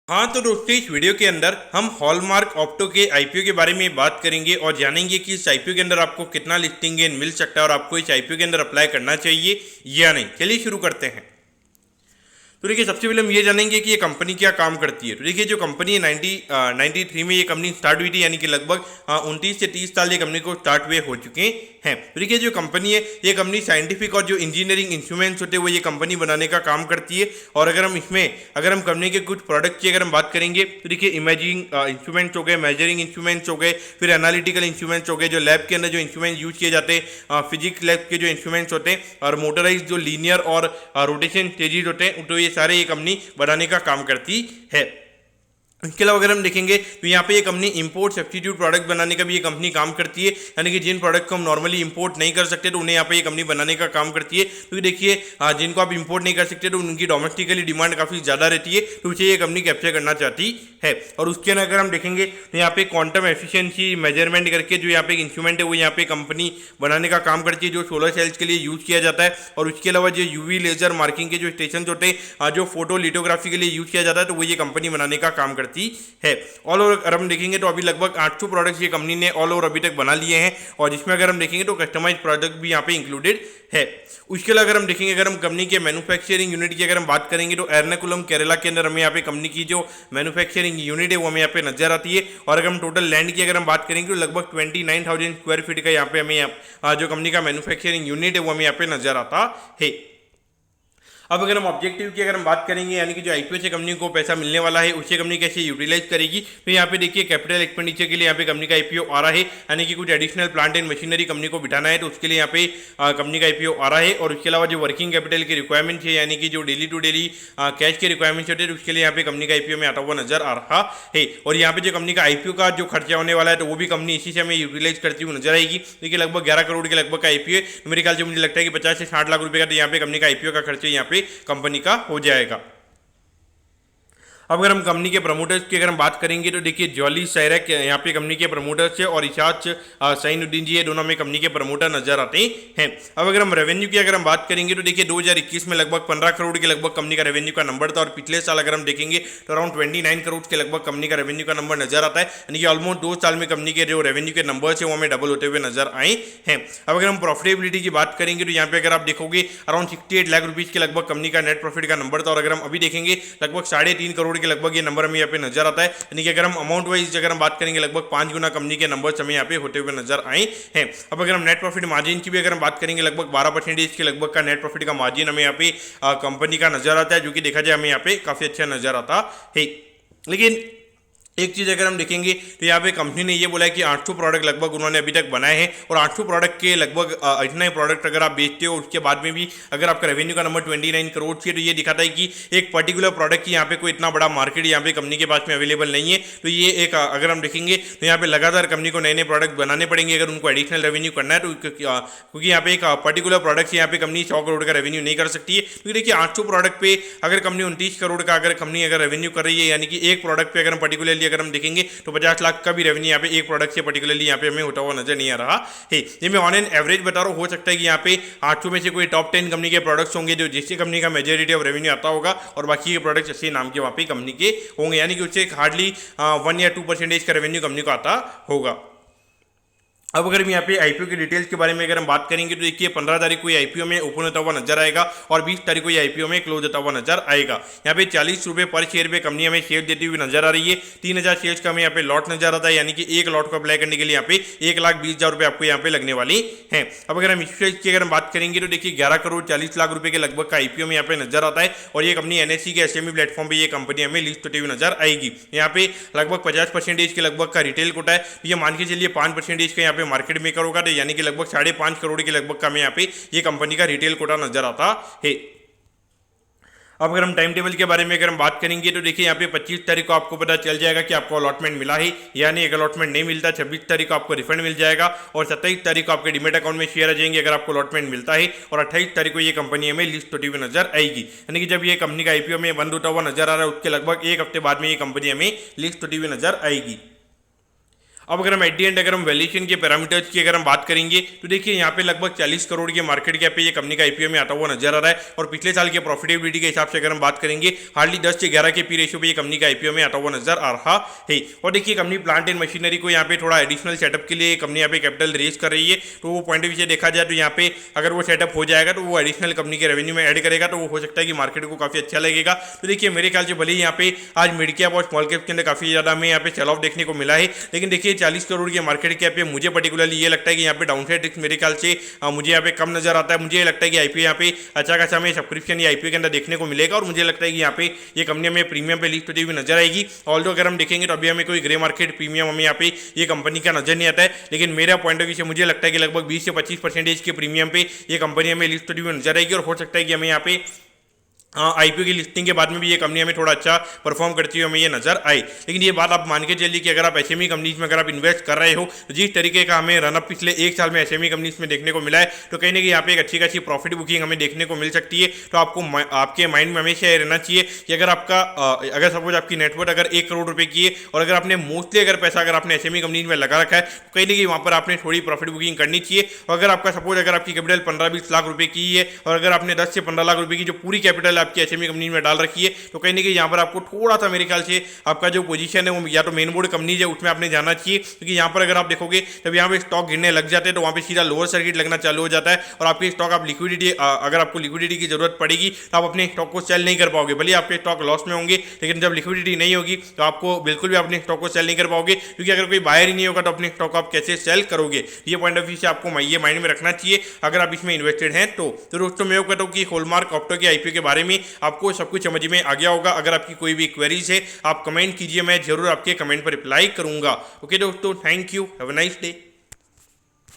हाँ तो दोस्तों इस वीडियो के अंदर हम हॉलमार्क ऑप्टो के आईपीओ के बारे में बात करेंगे और जानेंगे कि इस आईपीओ के अंदर आपको कितना लिस्टिंग गेन मिल सकता है और आपको इस आईपीओ के अंदर अप्लाई करना चाहिए या नहीं। चलिए शुरू करते हैं। तो देखिए सबसे पहले हम ये जानेंगे कि ये कंपनी क्या काम करती है। तो देखिए जो कंपनी है 93 में ये कंपनी स्टार्ट हुई थी, यानी कि लगभग 29 से 30 साल ये कंपनी को स्टार्ट हुए हो चुके हैं। तो देखिए जो कंपनी है ये कंपनी साइंटिफिक और जो इंजीनियरिंग इंस्ट्रूमेंट्स होते हैं वो ये कंपनी बनाने का काम करती है। और अगर हम कंपनी के कुछ प्रोडक्ट की अगर हम बात करेंगे तो देखिए इमेजिंग इंस्ट्रूमेंट्स हो गए, मेजरिंग इंस्ट्रूमेंट्स हो गए, फिर एनालिटिकल इंस्ट्रूमेंट्स हो गए, जो लैब के अंदर जो इंस्ट्रूमेंट यूज किए जाते हैं, फिजिक्स लैब के जो इंस्ट्रूमेंट्स होते हैं, और मोटराइज जो लीनियर और रोटेशन स्टेजेस होते हैं, तो ये सारे ये कंपनी बनाने का काम करती है। इसके अलावा अगर हम देखेंगे तो यहाँ पे ये कंपनी इंपोर्ट सब्स्टिट्यूट प्रोडक्ट बनाने का भी ये कंपनी काम करती है, यानी कि जिन प्रोडक्ट को हम नॉर्मली इंपोर्ट नहीं कर सकते तो उन्हें यहाँ पे ये कंपनी बनाने का काम करती है। तो देखिए जिनको आप इंपोर्ट नहीं कर सकते तो उनकी डोमेस्टिकली डिमांड काफ़ी ज़्यादा रहती है, तो उसे ये कंपनी कैप्चर करना चाहती है। और उसके अंदर अगर हम देखेंगे तो यहाँ पे क्वांटम एफिशिएंसी मेजरमेंट करके जो यहाँ पे इंस्ट्रूमेंट है वो यहाँ पे कंपनी बनाने का काम करती है, जो सोलर सेल्स के लिए यूज किया जाता है। और उसके अलावा जो यूवी लेजर मार्किंग के जो स्टेशन होते हैं, जो फोटो लिथोग्राफी के लिए यूज किया जाता है, तो वो ये कंपनी बनाने का काम करती है। ऑल ओवर अगर हम देखेंगे तो अभी लगभग 800 प्रोडक्ट्स ये कंपनी ने ऑल ओवर अभी तक बना लिए हैं, और जिसमें अगर हम देखेंगे तो कस्टमाइज प्रोडक्ट भी यहाँ पे इंक्लूडेड है। उसके अलावा अगर हम देखेंगे, अगर हम कंपनी के मैन्युफैक्चरिंग यूनिट की अगर हम बात करेंगे तो एर्नाकुलम केरला के अंदर हमें यहाँ पे कंपनी की जो मैन्युफैक्चरिंग यूनिट है वो हमें यहाँ पे नजर आती है। और अगर हम टोटल लैंड की अगर हम बात करेंगे तो लगभग 29,000 स्क्वायर फीट का यहाँ पे हमें जो कंपनी का मैन्युफैक्चरिंग यूनिट है वो हमें यहाँ पे नजर आता है। अब अगर हम ऑब्जेक्टिव की अगर हम बात करेंगे, यानी कि जो आईपीओ से कंपनी को पैसा मिलने वाला है उसे कंपनी कैसे यूटिलाइज करेगी, तो यहाँ पे देखिए कैपिटल एक्सपेंडिचर के लिए यहाँ पे कंपनी का आईपीओ आ रहा है, यानी कि कुछ additional plant and machinery company को बिठाना है, तो उसके लिए यहाँ पे कंपनी का आईपीओ आ रहा है। और उसके अलावा जो वर्किंग कैपिटल की रिक्वायरमेंट है, यानी कि जो डेली टू डेली कैश के रिक्वायरमेंट्स होते हैं, उसके लिए यहाँ पे कंपनी का आईपीओ में आता हुआ नजर आ रहा है। और यहाँ पे जो कंपनी का आईपीओ का जो खर्चा होने वाला है तो वो भी कंपनी इसी से हमें यूटिलाइज करती हुई नजर आएगी। देखिए लगभग 11 करोड़ के लगभग का आईपीओ है, मेरे ख्याल से मुझे लगता है कि 50 से 60 लाख रुपए का तो यहाँ पे कंपनी का आईपीओ का खर्चा यहाँ पे कंपनी का हो जाएगा। अब अगर हम कंपनी के प्रमोटर्स की अगर हम बात करेंगे तो देखिए जॉली सैरक यहाँ पे कंपनी के प्रमोटर्स है, और इशाद सईनुद्दीन जी है, दोनों में कंपनी के प्रमोटर नजर आते हैं। अब अगर हम रेवेन्यू की अगर हम बात करेंगे तो देखिए 2021 में लगभग 15 करोड़ के लगभग कंपनी का रेवेन्यू का नंबर था, और पिछले साल अगर हम देखेंगे तो अराउंड 29 करोड़ के लगभग कंपनी का रेवेन्यू का नंबर नजर आता है, यानी कि ऑलमोस्ट 2 साल में कंपनी के जो रेवेन्यू के नंबर है वो हमें डबल होते हुए नजर आए हैं। अब अगर हम प्रॉफिटेबिलिटी की बात करेंगे तो यहाँ पे अगर आप देखोगे अराउंड 68 लाख रुपीज के लगभग कंपनी का नेट प्रॉफिट का नंबर था, और अगर हम अभी देखेंगे लगभग 3.5 करोड़ के लगभग ये नंबर हमें यहाँ पे नजर आता है, यानी कि अगर हम अमाउंट वाइज अगर हम बात करेंगे लगभग 5 गुना कंपनी के नंबर्स हमें यहाँ पे होते हुए नजर आए हैं। अब अगर हम नेट प्रॉफिट मार्जिन की भी अगर हम बात करेंगे लगभग 12% के लगभग का नेट प्रॉफिट का मार्जिन हमें यहाँ पे कंपनी का नजर आता है, जो कि देखा जाए हमें यहाँ पे काफी अच्छा नजर आता है। लेकिन एक चीज़ अगर हम देखेंगे तो यहाँ पे कंपनी ने ये बोला है कि 800 प्रोडक्ट लगभग उन्होंने अभी तक बनाए हैं, और 800 प्रोडक्ट के लगभग इतना ही प्रोडक्ट अगर आप बेचते हो उसके बाद में भी अगर आपका रेवेन्यू का नंबर 29 करोड़ है, तो ये दिखाता है कि एक पर्टिकुलर प्रोडक्ट की यहाँ पे कोई इतना बड़ा मार्केट यहाँ पे कंपनी के पास में अवेलेबल नहीं है। तो ये एक अगर हम देखेंगे तो यहाँ पे लगातार कंपनी को नए नए प्रोडक्ट बनाने पड़ेंगे अगर उनको एडिशनल रेवेन्यू करना है, तो क्योंकि यहाँ पे एक पर्टिकुलर प्रोडक्ट से यहाँ पे कंपनी 100 करोड़ का रेवेन्यू नहीं कर सकती है। तो देखिए 800 प्रोडक्ट पे अगर कंपनी 29 करोड़ का अगर कंपनी अगर रेवेन्यू कर रही है, यानी कि एक प्रोडक्ट पे अगर हम पर्टिकुलरली अगर हम देखेंगे तो 50 लाख का भी रेवेन्यू यहाँ पे एक प्रोडक्ट से पर्टिकुलरली यहाँ पे हमें होता हुआ नजर नहीं आ रहा है। ये मैं ऑन एन एवरेज बता रहा हूँ, हो सकता है कि यहाँ पे 800 में से कोई टॉप 10 कंपनी के प्रोडक्ट्स होंगे जो जिससे कंपनी का मेजोरिटी ऑफ रेवेन्यू आता होगा, और बाकी के प्रोडक्ट्स अच्छे नाम के वहाँ पे कंपनी के होंगे, यानी कि उससे हार्डली 1 या 2% का रेवेन्यू कंपनी को आता होगा। अब अगर हम यहाँ पे आईपीओ की डिटेल्स के बारे में अगर हम बात करेंगे तो देखिए 15 तारीख को ये आईपीओ में ओपन होता हुआ नजर आएगा, और 20 तारीख को ये आईपीओ में क्लोज होता हुआ नजर आएगा। यहाँ पे 40 रुपये पर शेयर पे कंपनी हमें शेयर देती हुई नजर आ रही है। 3000 शेयर्स का हमें यहाँ पे लॉट नजर आता है, यानी कि एक लॉट को अप्लाई करने के लिए यहाँ पे 1,20,000 रुपये आपको यहाँ पे लगने वाली है। अब अगर हम इश्यू की अगर हम बात करेंगे तो देखिए 11 करोड़ 40 लाख रुपये के लगभग का आईपीओ में यहाँ पे नजर आता है, और ये कंपनी एनएससी के एसएमई प्लेटफॉर्म पे ये कंपनी हमें लिस्ट होती हुई नजर आएगी। यहाँ पे लगभग 50% के लगभग का रिटेल कोटा है, ये मान के चलिए 5% का यहाँ पे मार्केट मेकर होगा, यानी कि लगभग 5.5 करोड़ के लगभग का हमें यहाँ पे ये कंपनी का रिटेल कोटा नजर आता है। अब अगर हम टाइम टेबल के बारे में अगर हम बात करेंगे तो देखिए यहाँ पे 25 तारीख को आपको पता चल जाएगा कि आपको अलॉटमेंट मिला है, यानी एक अलॉटमेंट नहीं मिलता 26 तारीख को आपको रिफंड मिल जाएगा, और 27 तारीख को आपके डीमेट अकाउंट में शेयर आ जाएंगे अगर आपको अलॉटमेंट मिलता है, और 28 तारीख को ये कंपनी हमें लिस्ट होती हुई नजर आएगी, यानी कि जब ये कंपनी का आईपीओ में बंद होता हुआ नजर आ रहा है उसके लगभग एक हफ्ते बाद में ये कंपनी हमें लिस्ट होती हुई नजर आएगी। अब अगर हम एट दी एंड अगर हम वैल्यूएशन के पैरामीटर्स की अगर हम बात करेंगे तो देखिए यहाँ पे लगभग 40 करोड़ के मार्केट कैप पे ये कंपनी का आईपीओ में आता हुआ नजर आ रहा है और पिछले साल के प्रॉफिटेबिलिटी के हिसाब से अगर हम बात करेंगे हार्डली 10 से 11 के पी रेशियो पे ये कंपनी का आईपीओ में आता हुआ नजर आ रहा है। और देखिए कंपनी प्लांट एंड मशीनरी को यहाँ पे थोड़ा एडिशनल सेटअप के लिए कंपनी यहाँ पे कैपिटल रेज कर रही है, तो वो पॉइंट ऑफ व्यू से देखा जाए तो यहाँ पे अगर वो सेटअप हो जाएगा तो वो एडिशनल कंपनी के रेवेन्यू में ऐड करेगा, तो वो हो सकता है कि मार्केट को काफी अच्छा लगेगा। तो देखिए मेरे ख्याल से भले ही यहाँ पे आज मिड कैप और स्मॉल कैप के अंदर काफी ज्यादा हमें यहाँ पे सेल ऑफ देखने को मिला है, लेकिन देखिए 40 करोड़ के मार्केट कैप पे मुझे पर्टिकुलरली ये लगता है कि यहाँ पे डाउनसाइड रिस्क मेरे ख्याल से मुझे यहाँ पे कम नजर आता है। मुझे लगता है कि आईपीओ यहाँ पे अच्छा खासा हमें सब्सक्रिप्शन या आईपीओ के अंदर देखने को मिलेगा और मुझे लगता है कि यहाँ पे ये कंपनी हमें प्रीमियम पे लिस्ट होती हुई नजर आएगी। ऑल्दो अगर हम देखेंगे तो अभी हमें कोई ग्रे मार्केट प्रीमियम हमें यहाँ पे ये कंपनी का नजर नहीं आता है, लेकिन मेरा पॉइंट ऑफ व्यू से मुझे लगता है कि लगभग 20 से 25% के प्रीमियम पे ये कंपनी हमें लिस्ट होती हुई नजर आएगी और हो सकता है कि हमें यहाँ पे आईपीओ की लिस्टिंग के बाद में भी ये कंपनी हमें थोड़ा अच्छा परफॉर्म करती हुई हमें ये नजर आई। लेकिन ये बात आप मान के चलिए कि अगर आप एसएमई कंपनीज में अगर आप इन्वेस्ट कर रहे हो तो जिस तरीके का हमें रनअप पिछले एक साल में एसएमई कंपनीज में देखने को मिला है, तो कहीं ना कहीं यहाँ पे एक अच्छी खासी प्रॉफिट बुकिंग हमें देखने को मिल सकती है। तो आपको आपके माइंड में हमेशा ये रहना चाहिए कि अगर आपका अगर सपोज आपकी नेटवर्थ अगर 1 करोड़ रुपए की है और अगर आपने मोस्टली अगर पैसा अगर आपने एसएमई कंपनीज में लगा रखा है तो कहीं ना कहीं वहाँ पर आपने थोड़ी प्रॉफिट बुकिंग करनी चाहिए। और अगर आपका सपोज अगर आपकी कैपिटल 15-20 लाख रुपए की है और अगर आपने 10 से 15 लाख रुपए की जो पूरी कैपिटल आपकी एसएमई कंपनी में डाल रखी है, तो कहीं ना कहीं यहाँ पर आपको थोड़ा सा मेरे ख्याल से आपका जो पोजीशन है वो या तो मेन बोर्ड कंपनीज है उसमें आपने जाना चाहिए, क्योंकि यहाँ पर अगर आप देखोगे तब यहाँ पे स्टॉक गिरने लग जाते हैं तो वहाँ पे सीधा लोअर सर्किट लगना चालू हो जाता है और आपके स्टॉक आप लिक्विडिटी अगर आपको लिक्विडिटी की जरूरत पड़ेगी तो आप अपने स्टॉक को सेल नहीं कर पाओगे। भले आपके स्टॉक लॉस में होंगे लेकिन जब लिक्विडिटी नहीं होगी तो आपको बिल्कुल भी अपने स्टॉक को सेल नहीं कर पाओगे, क्योंकि अगर कोई बायर ही नहीं होगा तो अपने स्टॉक आप कैसे सेल करोगे। ये पॉइंट ऑफ व्यू से आपको ये माइंड में रखना चाहिए अगर आप इसमें इन्वेस्टेड हैं तो दोस्तों मैं कहता हूँ कि हॉलमार्क ऑप्टो के आईपीओ के बारे में आपको सब कुछ समझ में आ गया होगा। अगर आपकी कोई भी क्वेरीज है आप कमेंट कीजिए, मैं जरूर आपके कमेंट पर रिप्लाई करूंगा। ओके दोस्तों, thank you, have a nice day.